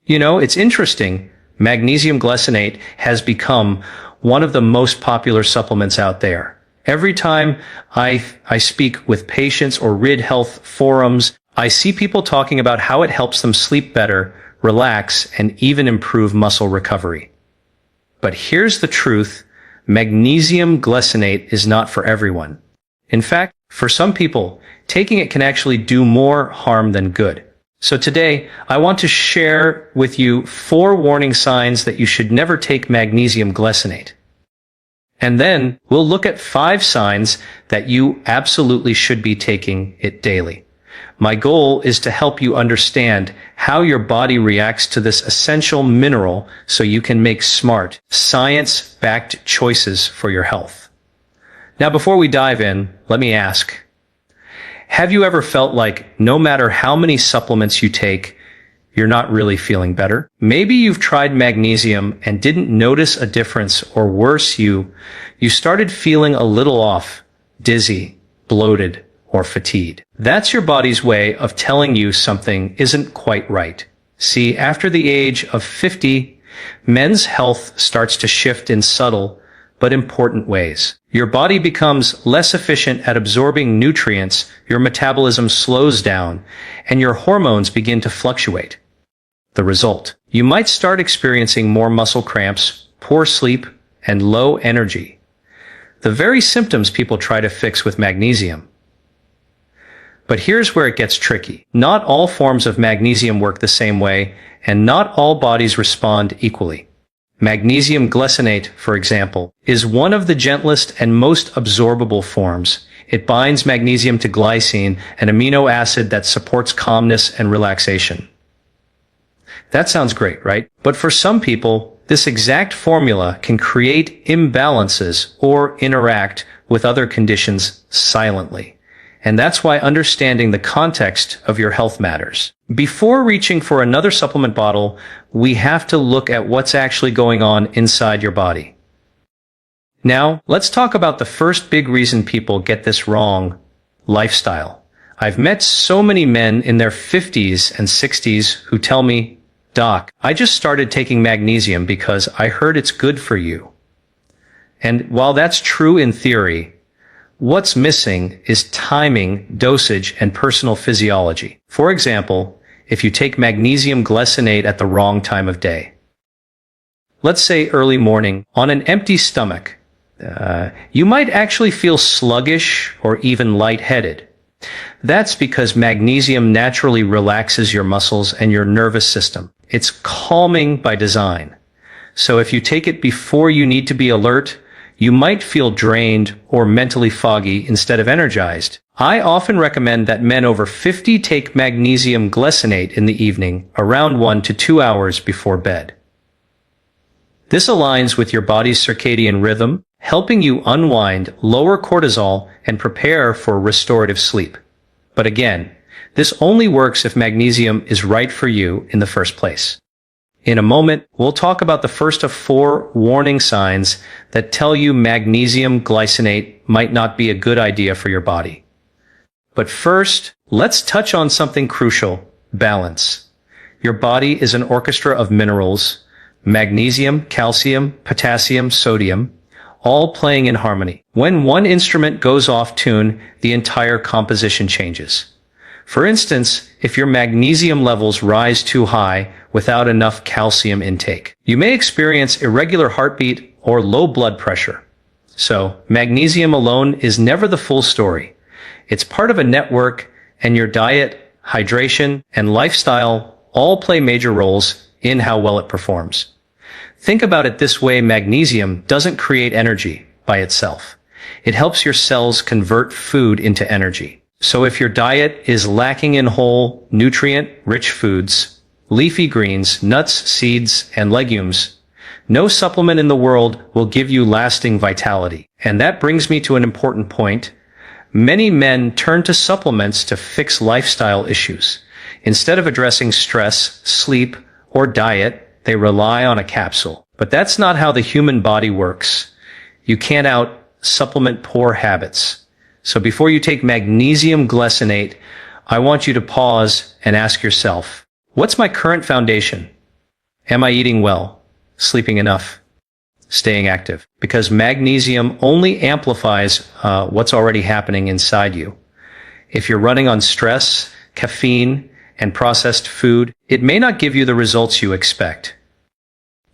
You know, it's interesting. Magnesium glycinate has become one of the most popular supplements out there. Every time I speak with patients or read health forums, I see people talking about how it helps them sleep better, relax, and even improve muscle recovery. But here's the truth. Magnesium glycinate is not for everyone. In fact, for some people, taking it can actually do more harm than good. So today, I want to share with you 4 warning signs that you should never take magnesium glycinate. And then we'll look at 5 signs that you absolutely should be taking it daily. My goal is to help you understand how your body reacts to this essential mineral so you can make smart, science-backed choices for your health. Now, before we dive in, let me ask, have you ever felt like no matter how many supplements you take, you're not really feeling better? Maybe you've tried magnesium and didn't notice a difference, or worse, you started feeling a little off, dizzy, bloated, or fatigued. That's your body's way of telling you something isn't quite right. See, after the age of 50, men's health starts to shift in subtle but important ways. Your body becomes less efficient at absorbing nutrients, your metabolism slows down, and your hormones begin to fluctuate. The result: you might start experiencing more muscle cramps, poor sleep, and low energy. The very symptoms people try to fix with magnesium. But here's where it gets tricky. Not all forms of magnesium work the same way, and not all bodies respond equally. Magnesium glycinate, for example, is one of the gentlest and most absorbable forms. It binds magnesium to glycine, an amino acid that supports calmness and relaxation. That sounds great, right? But for some people, this exact formula can create imbalances or interact with other conditions silently. And that's why understanding the context of your health matters. Before reaching for another supplement bottle, we have to look at what's actually going on inside your body. Now, let's talk about the first big reason people get this wrong: lifestyle. I've met so many men in their 50s and 60s who tell me, "Doc, I just started taking magnesium because I heard it's good for you." And while that's true in theory, what's missing is timing, dosage, and personal physiology. For example, if you take magnesium glycinate at the wrong time of day, let's say early morning, on an empty stomach, you might actually feel sluggish or even lightheaded. That's because magnesium naturally relaxes your muscles and your nervous system. It's calming by design. So if you take it before you need to be alert, you might feel drained or mentally foggy instead of energized. I often recommend that men over 50 take magnesium glycinate in the evening, around 1 to 2 hours before bed. This aligns with your body's circadian rhythm, helping you unwind, lower cortisol, and prepare for restorative sleep. But again, this only works if magnesium is right for you in the first place. In a moment, we'll talk about the first of 4 warning signs that tell you magnesium glycinate might not be a good idea for your body. But first, let's touch on something crucial: balance. Your body is an orchestra of minerals: magnesium, calcium, potassium, sodium, all playing in harmony. When one instrument goes off tune, the entire composition changes. For instance, if your magnesium levels rise too high without enough calcium intake, you may experience irregular heartbeat or low blood pressure. So, magnesium alone is never the full story. It's part of a network, and your diet, hydration, and lifestyle all play major roles in how well it performs. Think about it this way: magnesium doesn't create energy by itself. It helps your cells convert food into energy. So if your diet is lacking in whole, nutrient-rich foods, leafy greens, nuts, seeds, and legumes, no supplement in the world will give you lasting vitality. And that brings me to an important point. Many men turn to supplements to fix lifestyle issues. Instead of addressing stress, sleep, or diet, they rely on a capsule. But that's not how the human body works. You can't out-supplement poor habits. So before you take magnesium glycinate, I want you to pause and ask yourself, what's my current foundation? Am I eating well? Sleeping enough? Staying active? Because magnesium only amplifies what's already happening inside you. If you're running on stress, caffeine, and processed food, it may not give you the results you expect.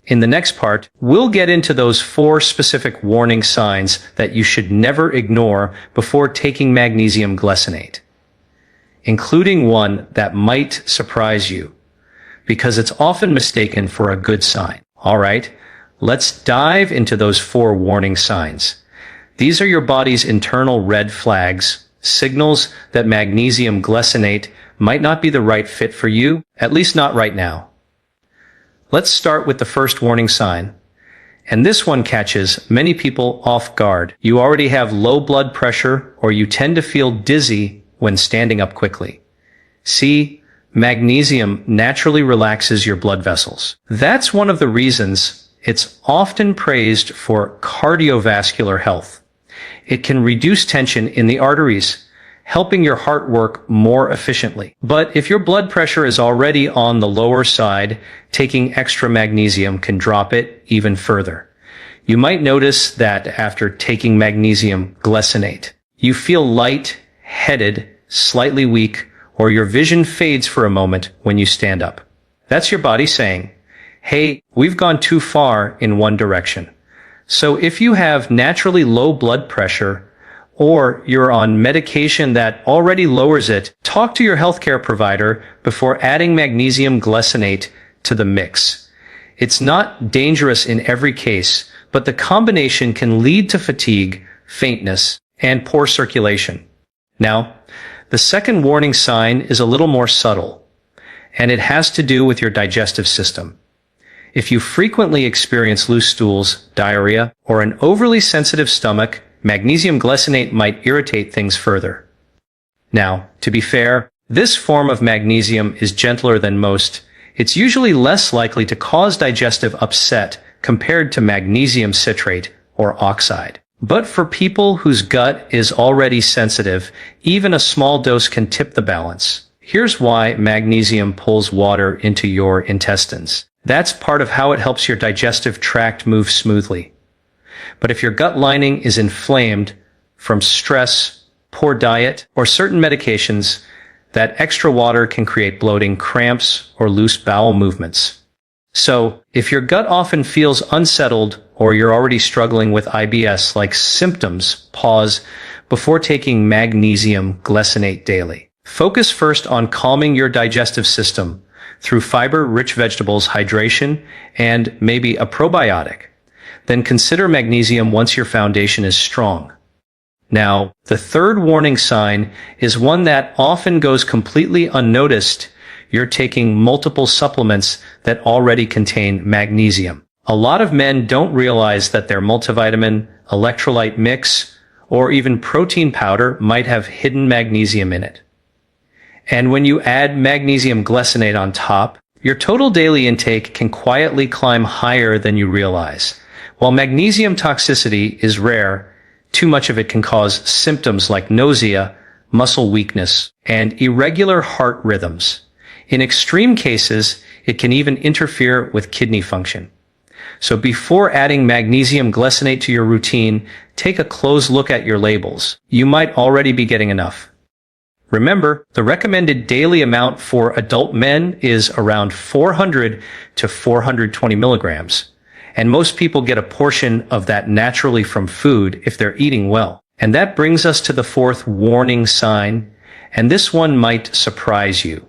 In the next part, we'll get into those 4 specific warning signs that you should never ignore before taking magnesium glycinate, including one that might surprise you, because it's often mistaken for a good sign. All right, let's dive into those 4 warning signs. These are your body's internal red flags, signals that magnesium glycinate might not be the right fit for you, at least not right now. Let's start with the first warning sign. And this one catches many people off guard. You already have low blood pressure, or you tend to feel dizzy when standing up quickly. See, magnesium naturally relaxes your blood vessels. That's one of the reasons it's often praised for cardiovascular health. It can reduce tension in the arteries, helping your heart work more efficiently. But if your blood pressure is already on the lower side, taking extra magnesium can drop it even further. You might notice that after taking magnesium glycinate, you feel light-headed, slightly weak, or your vision fades for a moment when you stand up. That's your body saying, hey, we've gone too far in one direction. So if you have naturally low blood pressure, or you're on medication that already lowers it, talk to your healthcare provider before adding magnesium glycinate to the mix. It's not dangerous in every case, but the combination can lead to fatigue, faintness, and poor circulation. Now, the second warning sign is a little more subtle, and it has to do with your digestive system. If you frequently experience loose stools, diarrhea, or an overly sensitive stomach, magnesium glycinate might irritate things further. Now, to be fair, this form of magnesium is gentler than most. It's usually less likely to cause digestive upset compared to magnesium citrate or oxide. But for people whose gut is already sensitive, even a small dose can tip the balance. Here's why magnesium pulls water into your intestines. That's part of how it helps your digestive tract move smoothly. But if your gut lining is inflamed from stress, poor diet, or certain medications, that extra water can create bloating, cramps, or loose bowel movements. So, if your gut often feels unsettled or you're already struggling with IBS-like symptoms, pause before taking magnesium glycinate daily. Focus first on calming your digestive system through fiber-rich vegetables, hydration, and maybe a probiotic. Then consider magnesium once your foundation is strong. Now, the third warning sign is one that often goes completely unnoticed. You're taking multiple supplements that already contain magnesium. A lot of men don't realize that their multivitamin, electrolyte mix, or even protein powder might have hidden magnesium in it. And when you add magnesium glycinate on top, your total daily intake can quietly climb higher than you realize. While magnesium toxicity is rare, too much of it can cause symptoms like nausea, muscle weakness, and irregular heart rhythms. In extreme cases, it can even interfere with kidney function. So before adding magnesium glycinate to your routine, take a close look at your labels. You might already be getting enough. Remember, the recommended daily amount for adult men is around 400 to 420 milligrams. And most people get a portion of that naturally from food if they're eating well. And that brings us to the fourth warning sign, and this one might surprise you.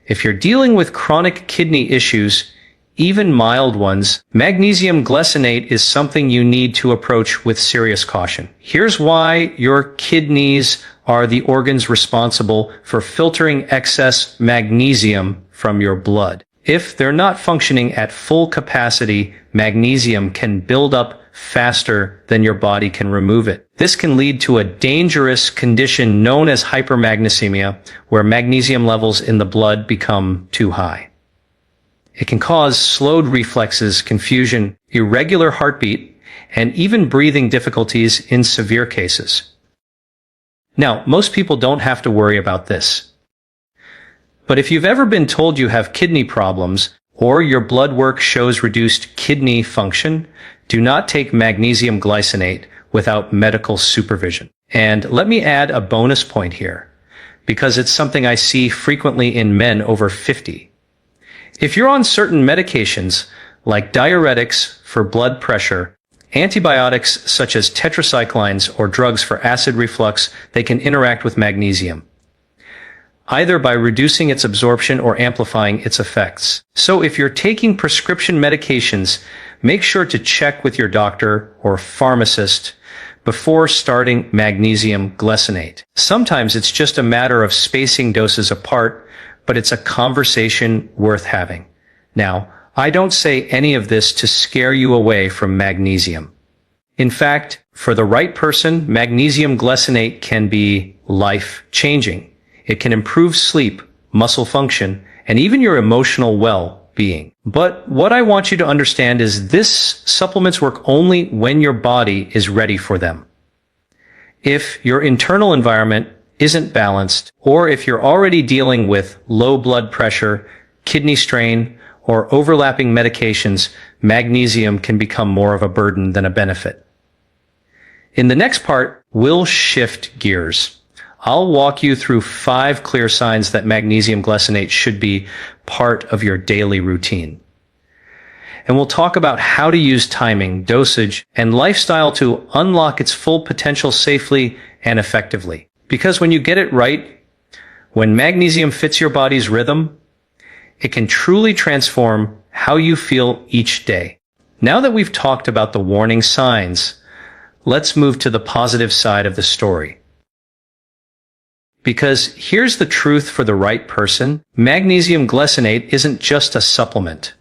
If you're dealing with chronic kidney issues, even mild ones, magnesium glycinate is something you need to approach with serious caution. Here's why. Your kidneys are the organs responsible for filtering excess magnesium from your blood. If they're not functioning at full capacity, magnesium can build up faster than your body can remove it. This can lead to a dangerous condition known as hypermagnesemia, where magnesium levels in the blood become too high. It can cause slowed reflexes, confusion, irregular heartbeat, and even breathing difficulties in severe cases. Now, most people don't have to worry about this. But if you've ever been told you have kidney problems, or your blood work shows reduced kidney function, do not take magnesium glycinate without medical supervision. And let me add a bonus point here, because it's something I see frequently in men over 50. If you're on certain medications, like diuretics for blood pressure, antibiotics such as tetracyclines, or drugs for acid reflux, they can interact with magnesium, either by reducing its absorption or amplifying its effects. So if you're taking prescription medications, make sure to check with your doctor or pharmacist before starting magnesium glycinate. Sometimes it's just a matter of spacing doses apart, but it's a conversation worth having. Now, I don't say any of this to scare you away from magnesium. In fact, for the right person, magnesium glycinate can be life-changing. It can improve sleep, muscle function, and even your emotional well-being. But what I want you to understand is this supplements work only when your body is ready for them. If your internal environment isn't balanced, or if you're already dealing with low blood pressure, kidney strain, or overlapping medications, magnesium can become more of a burden than a benefit. In the next part, we'll shift gears. I'll walk you through 5 clear signs that magnesium glycinate should be part of your daily routine. And we'll talk about how to use timing, dosage, and lifestyle to unlock its full potential safely and effectively. Because when you get it right, when magnesium fits your body's rhythm, it can truly transform how you feel each day. Now that we've talked about the warning signs, let's move to the positive side of the story. Because here's the truth for the right person, magnesium glycinate isn't just a supplement.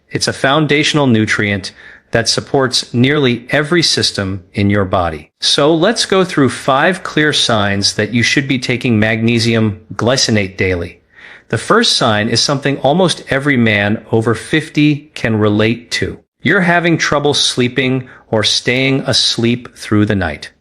It's a foundational nutrient that supports nearly every system in your body. So let's go through 5 clear signs that you should be taking magnesium glycinate daily. The first sign is something almost every man over 50 can relate to. You're having trouble sleeping or staying asleep through the night.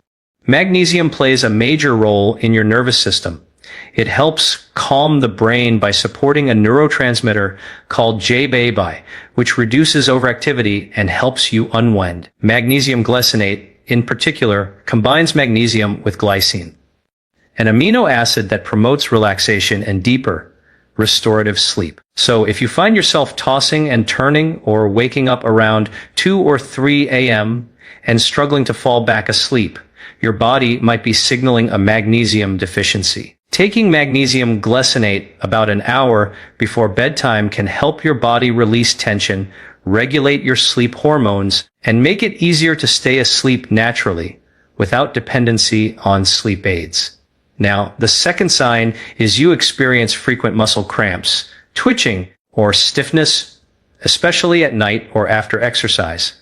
Magnesium plays a major role in your nervous system. It helps calm the brain by supporting a neurotransmitter called GABA, which reduces overactivity and helps you unwind. Magnesium glycinate, in particular, combines magnesium with glycine, an amino acid that promotes relaxation and deeper, restorative sleep. So if you find yourself tossing and turning or waking up around 2 or 3 a.m. and struggling to fall back asleep, your body might be signaling a magnesium deficiency. Taking magnesium glycinate about an hour before bedtime can help your body release tension, regulate your sleep hormones, and make it easier to stay asleep naturally without dependency on sleep aids. Now, the second sign is you experience frequent muscle cramps, twitching, or stiffness, especially at night or after exercise.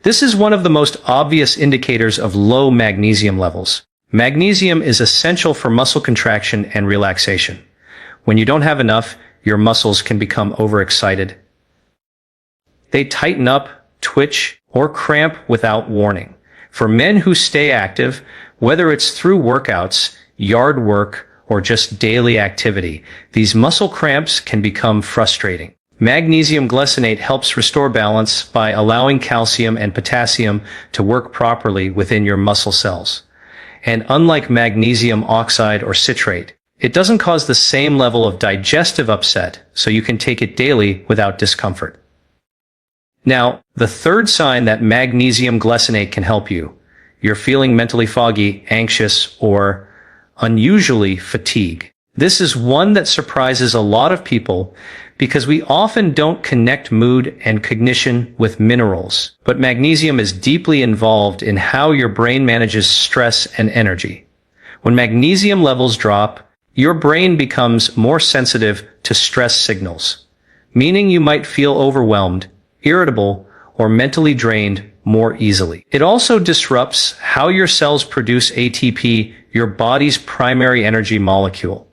This is one of the most obvious indicators of low magnesium levels. Magnesium is essential for muscle contraction and relaxation. When you don't have enough, your muscles can become overexcited. They tighten up, twitch, or cramp without warning. For men who stay active, whether it's through workouts, yard work, or just daily activity, these muscle cramps can become frustrating. Magnesium glycinate helps restore balance by allowing calcium and potassium to work properly within your muscle cells. And unlike magnesium oxide or citrate, it doesn't cause the same level of digestive upset, so you can take it daily without discomfort. Now, the third sign that magnesium glycinate can help you, you're feeling mentally foggy, anxious, or unusually fatigued. This is one that surprises a lot of people because we often don't connect mood and cognition with minerals. But magnesium is deeply involved in how your brain manages stress and energy. When magnesium levels drop, your brain becomes more sensitive to stress signals, meaning you might feel overwhelmed, irritable, or mentally drained more easily. It also disrupts how your cells produce ATP, your body's primary energy molecule.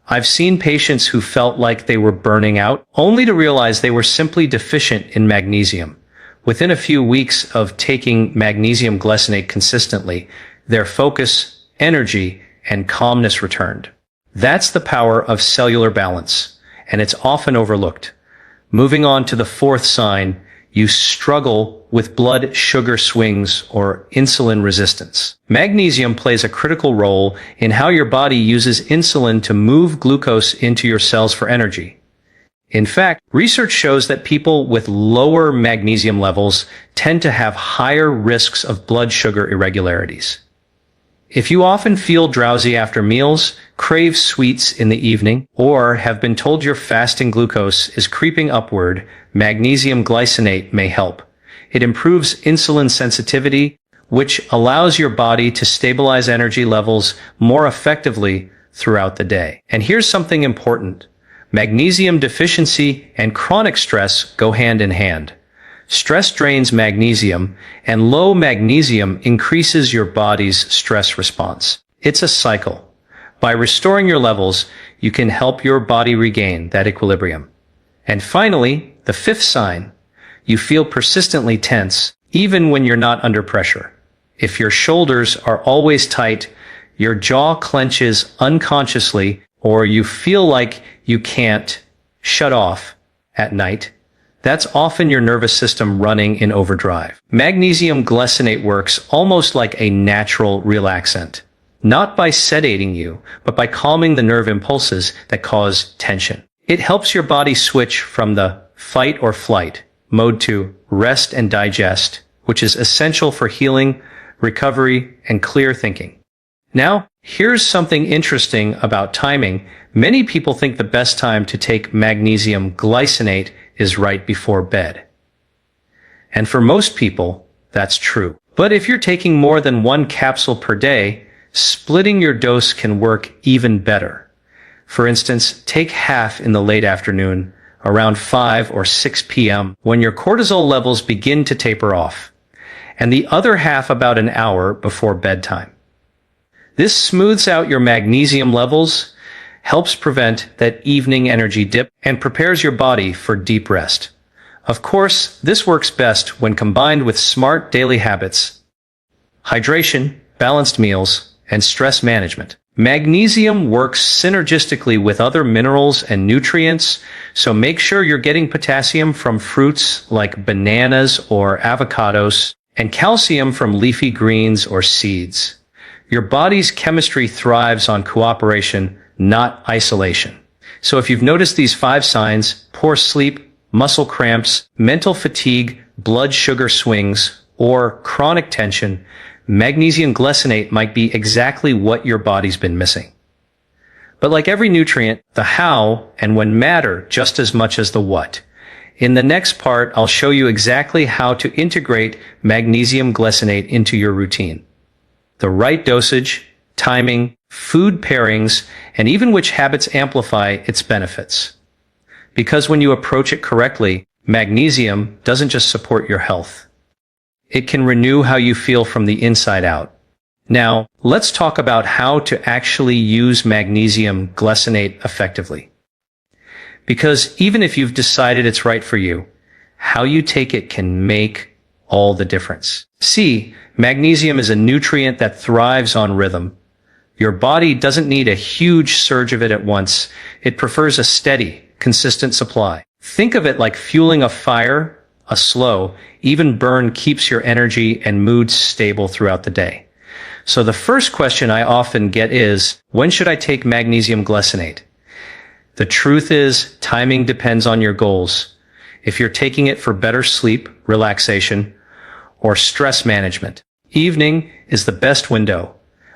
I've seen patients who felt like they were burning out, only to realize they were simply deficient in magnesium. Within a few weeks of taking magnesium glycinate consistently, their focus, energy, and calmness returned. That's the power of cellular balance, and it's often overlooked. Moving on to the fourth sign, you struggle with blood sugar swings or insulin resistance. Magnesium plays a critical role in how your body uses insulin to move glucose into your cells for energy. In fact, research shows that people with lower magnesium levels tend to have higher risks of blood sugar irregularities. If you often feel drowsy after meals, crave sweets in the evening, or have been told your fasting glucose is creeping upward, magnesium glycinate may help. It improves insulin sensitivity, which allows your body to stabilize energy levels more effectively throughout the day. And here's something important. Magnesium deficiency and chronic stress go hand in hand. Stress drains magnesium, and low magnesium increases your body's stress response. It's a cycle. By restoring your levels, you can help your body regain that equilibrium. And finally, the fifth sign, you feel persistently tense, even when you're not under pressure. If your shoulders are always tight, your jaw clenches unconsciously, or you feel like you can't shut off at night, that's often your nervous system running in overdrive. Magnesium glycinate works almost like a natural relaxant, not by sedating you, but by calming the nerve impulses that cause tension. It helps your body switch from the fight or flight mode to rest and digest, which is essential for healing, recovery, and clear thinking. Now, here's something interesting about timing. Many people think the best time to take magnesium glycinate is right before bed. And for most people, that's true. But if you're taking more than one capsule per day, splitting your dose can work even better. For instance, take half in the late afternoon, around 5 or 6 p.m., when your cortisol levels begin to taper off, and the other half about an hour before bedtime. This smooths out your magnesium levels, helps prevent that evening energy dip, and prepares your body for deep rest. Of course, this works best when combined with smart daily habits, hydration, balanced meals, and stress management. Magnesium works synergistically with other minerals and nutrients, so make sure you're getting potassium from fruits like bananas or avocados, and calcium from leafy greens or seeds. Your body's chemistry thrives on cooperation, not isolation. So if you've noticed these 5 signs, poor sleep, muscle cramps, mental fatigue, blood sugar swings, or chronic tension, magnesium glycinate might be exactly what your body's been missing. But like every nutrient, the how and when matter just as much as the what. In the next part, I'll show you exactly how to integrate magnesium glycinate into your routine. The right dosage, timing, food pairings, and even which habits amplify its benefits. Because when you approach it correctly, magnesium doesn't just support your health. It can renew how you feel from the inside out. Now, let's talk about how to actually use magnesium glycinate effectively. Because even if you've decided it's right for you, how you take it can make all the difference. See, magnesium is a nutrient that thrives on rhythm. Your body doesn't need a huge surge of it at once. It prefers a steady, consistent supply. Think of it like fueling a fire. A slow, even burn keeps your energy and mood stable throughout the day. So the first question I often get is, when should I take magnesium glycinate? The truth is, timing depends on your goals. If you're taking it for better sleep, relaxation, or stress management, evening is the best window.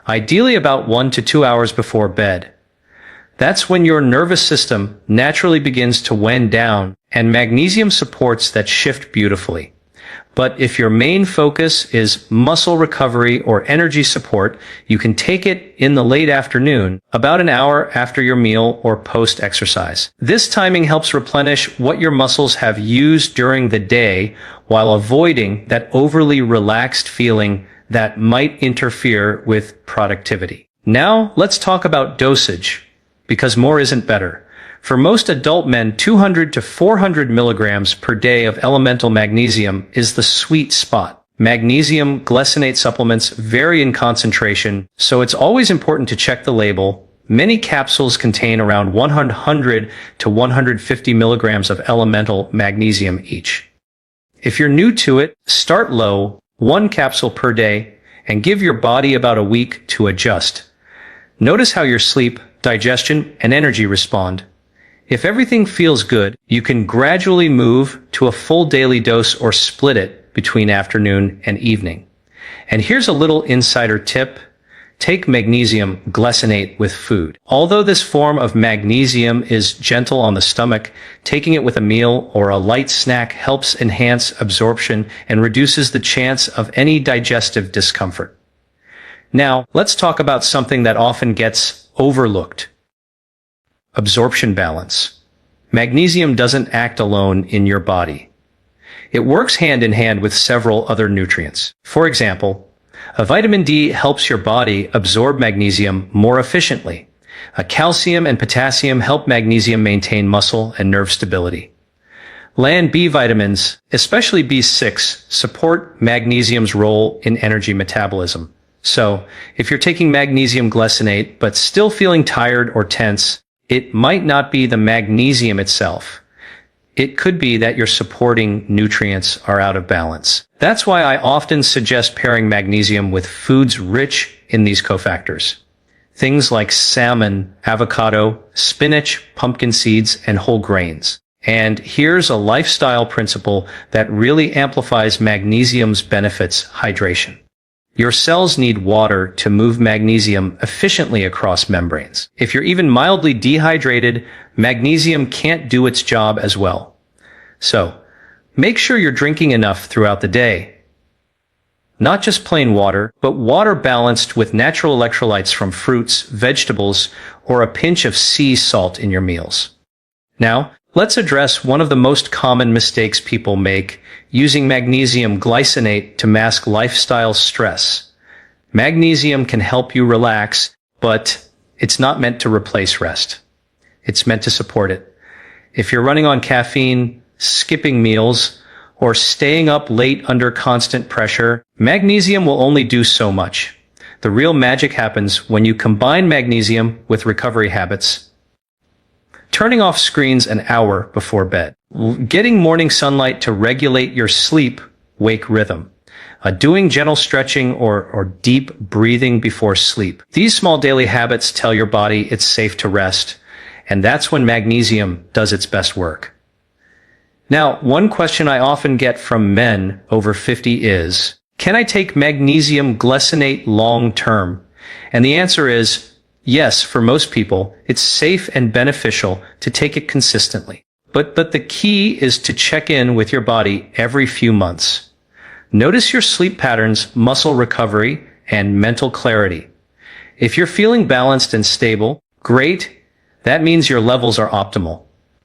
Ideally about 1 to 2 hours before bed. That's when your nervous system naturally begins to wind down, and magnesium supports that shift beautifully. But if your main focus is muscle recovery or energy support, you can take it in the late afternoon, about an hour after your meal or post-exercise. This timing helps replenish what your muscles have used during the day while avoiding that overly relaxed feeling that might interfere with productivity. Now, let's talk about dosage, because more isn't better. For most adult men, 200 to 400 milligrams per day of elemental magnesium is the sweet spot. Magnesium glycinate supplements vary in concentration, so it's always important to check the label, Many capsules contain around 100 to 150 milligrams of elemental magnesium each. If you're new to it, start low, 1 capsule per day, and give your body about a week to adjust. Notice how your sleep, digestion, and energy respond. If everything feels good, you can gradually move to a full daily dose or split it between afternoon and evening. And here's a little insider tip. Take magnesium glycinate with food. Although this form of magnesium is gentle on the stomach, taking it with a meal or a light snack helps enhance absorption and reduces the chance of any digestive discomfort. Now, let's talk about something that often gets overlooked. Absorption balance. Magnesium doesn't act alone in your body. It works hand in hand with several other nutrients. For example, a vitamin D helps your body absorb magnesium more efficiently. Calcium and potassium help magnesium maintain muscle and nerve stability. And B vitamins, especially B6, support magnesium's role in energy metabolism. So, if you're taking magnesium glycinate but still feeling tired or tense, it might not be the magnesium itself. It could be that your supporting nutrients are out of balance. That's why I often suggest pairing magnesium with foods rich in these cofactors. Things like salmon, avocado, spinach, pumpkin seeds, and whole grains. And here's a lifestyle principle that really amplifies magnesium's benefits: hydration. Your cells need water to move magnesium efficiently across membranes. If you're even mildly dehydrated, magnesium can't do its job as well. So, make sure you're drinking enough throughout the day. Not just plain water, but water balanced with natural electrolytes from fruits, vegetables, or a pinch of sea salt in your meals. Now, let's address one of the most common mistakes people make: using magnesium glycinate to mask lifestyle stress. Magnesium can help you relax, but it's not meant to replace rest. It's meant to support it. If you're running on caffeine, skipping meals, or staying up late under constant pressure, magnesium will only do so much. The real magic happens when you combine magnesium with recovery habits. Turning off screens an hour before bed. Getting morning sunlight to regulate your sleep-wake rhythm. Doing gentle stretching or deep breathing before sleep. These small daily habits tell your body it's safe to rest, and that's when magnesium does its best work. Now, one question I often get from men over 50 is, can I take magnesium glycinate long term? And the answer is, yes, for most people, it's safe and beneficial to take it consistently. But the key is to check in with your body every few months. Notice your sleep patterns, muscle recovery, and mental clarity. If you're feeling balanced and stable, great. That means your levels are optimal.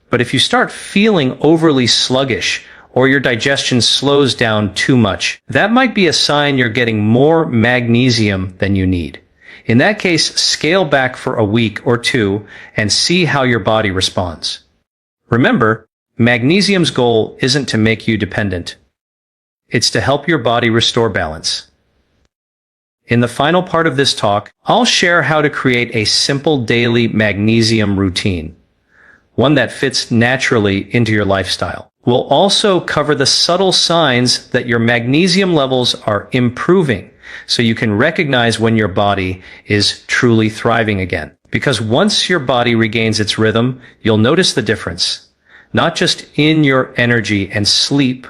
But if you start feeling overly sluggish or your digestion slows down too much, that might be a sign you're getting more magnesium than you need. In that case, scale back for a week or two and see how your body responds. Remember, magnesium's goal isn't to make you dependent. It's to help your body restore balance. In the final part of this talk, I'll share how to create a simple daily magnesium routine, one that fits naturally into your lifestyle. We'll also cover the subtle signs that your magnesium levels are improving, so you can recognize when your body is truly thriving again. Because once your body regains its rhythm, you'll notice the difference, not just in your energy and sleep,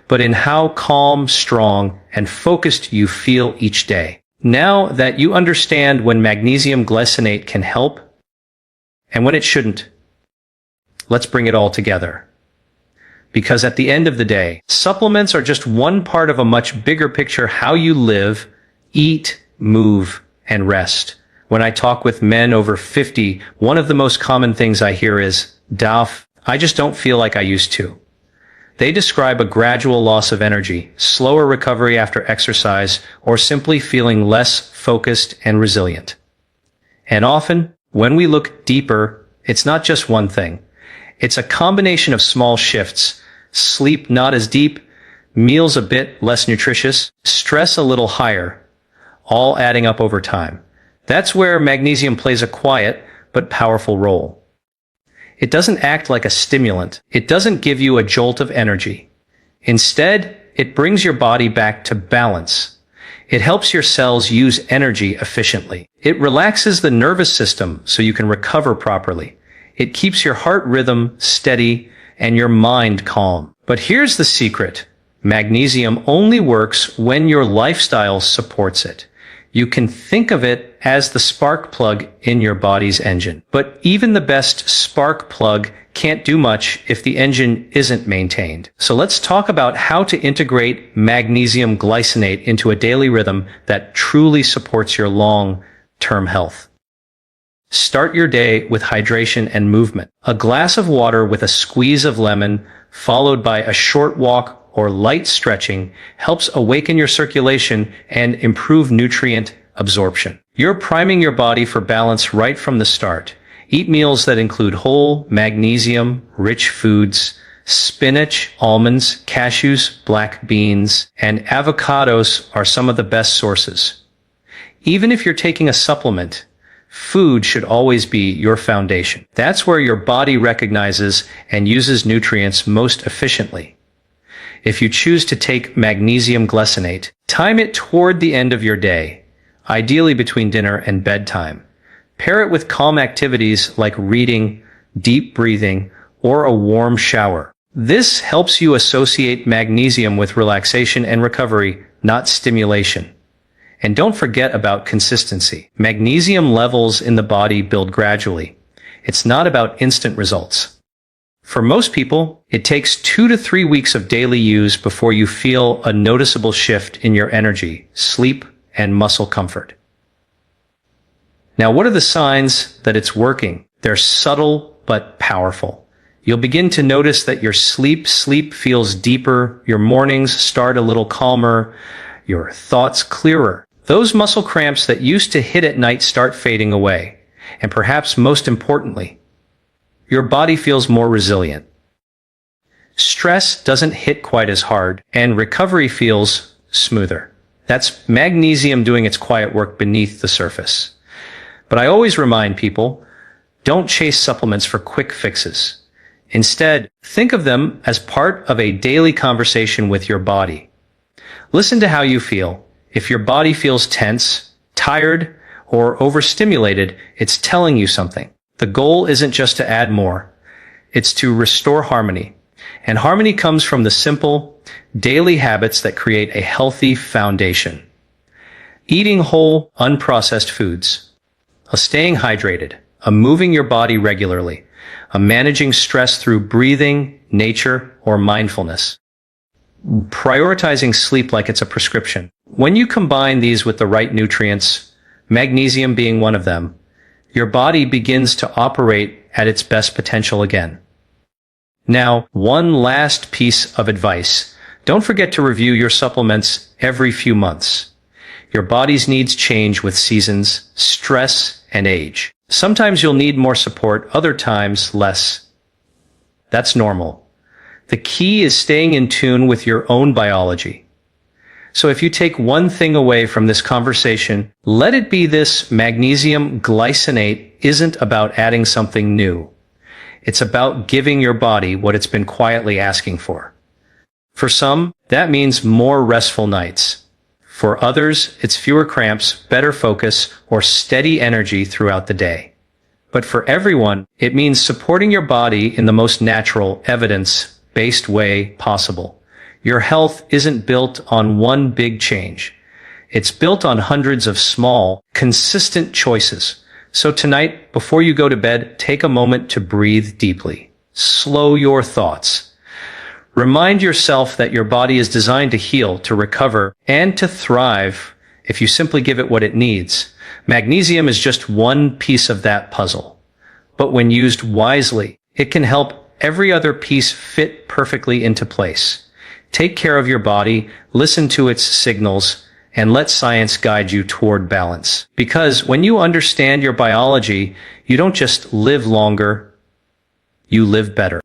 but in how calm, strong, and focused you feel each day. Now that you understand when magnesium glycinate can help and when it shouldn't, let's bring it all together. Because at the end of the day, supplements are just one part of a much bigger picture: how you live, eat, move, and rest. When I talk with men over 50, one of the most common things I hear is, "Daf, I just don't feel like I used to." They describe a gradual loss of energy, slower recovery after exercise, or simply feeling less focused and resilient. And often, when we look deeper, it's not just one thing. It's a combination of small shifts: sleep not as deep, meals a bit less nutritious, stress a little higher, all adding up over time. That's where magnesium plays a quiet but powerful role. It doesn't act like a stimulant. It doesn't give you a jolt of energy. Instead, it brings your body back to balance. It helps your cells use energy efficiently. It relaxes the nervous system so you can recover properly. It keeps your heart rhythm steady and your mind calm. But here's the secret. Magnesium only works when your lifestyle supports it. You can think of it as the spark plug in your body's engine. But even the best spark plug can't do much if the engine isn't maintained. So let's talk about how to integrate magnesium glycinate into a daily rhythm that truly supports your long-term health. Start your day with hydration and movement. A glass of water with a squeeze of lemon, followed by a short walk or light stretching, helps awaken your circulation and improve nutrient absorption. You're priming your body for balance right from the start. Eat meals that include whole, magnesium-rich foods. Spinach, almonds, cashews, black beans, and avocados are some of the best sources. Even if you're taking a supplement, food should always be your foundation. That's where your body recognizes and uses nutrients most efficiently. If you choose to take magnesium glycinate, time it toward the end of your day, ideally between dinner and bedtime. Pair it with calm activities like reading, deep breathing, or a warm shower. This helps you associate magnesium with relaxation and recovery, not stimulation. And don't forget about consistency. Magnesium levels in the body build gradually. It's not about instant results. For most people, it takes 2 to 3 weeks of daily use before you feel a noticeable shift in your energy, sleep, and muscle comfort. Now, what are the signs that it's working? They're subtle but powerful. You'll begin to notice that your sleep feels deeper, your mornings start a little calmer, your thoughts clearer. Those muscle cramps that used to hit at night start fading away. And perhaps most importantly, your body feels more resilient. Stress doesn't hit quite as hard, and recovery feels smoother. That's magnesium doing its quiet work beneath the surface. But I always remind people, don't chase supplements for quick fixes. Instead, think of them as part of a daily conversation with your body. Listen to how you feel. If your body feels tense, tired, or overstimulated, it's telling you something. The goal isn't just to add more. It's to restore harmony. And harmony comes from the simple, daily habits that create a healthy foundation. Eating whole, unprocessed foods. Staying hydrated. Moving your body regularly. Managing stress through breathing, nature, or mindfulness. Prioritizing sleep like it's a prescription. When you combine these with the right nutrients, magnesium being one of them, your body begins to operate at its best potential again. Now, one last piece of advice. Don't forget to review your supplements every few months. Your body's needs change with seasons, stress, and age. Sometimes you'll need more support, other times less. That's normal. The key is staying in tune with your own biology. So if you take one thing away from this conversation, let it be this: magnesium glycinate isn't about adding something new. It's about giving your body what it's been quietly asking for. For some, that means more restful nights. For others, it's fewer cramps, better focus, or steady energy throughout the day. But for everyone, it means supporting your body in the most natural, evidence-based way possible. Your health isn't built on one big change. It's built on hundreds of small, consistent choices. So tonight, before you go to bed, take a moment to breathe deeply. Slow your thoughts. Remind yourself that your body is designed to heal, to recover, and to thrive if you simply give it what it needs. Magnesium is just one piece of that puzzle. But when used wisely, it can help every other piece fit perfectly into place. Take care of your body, listen to its signals, and let science guide you toward balance. Because when you understand your biology, you don't just live longer, you live better.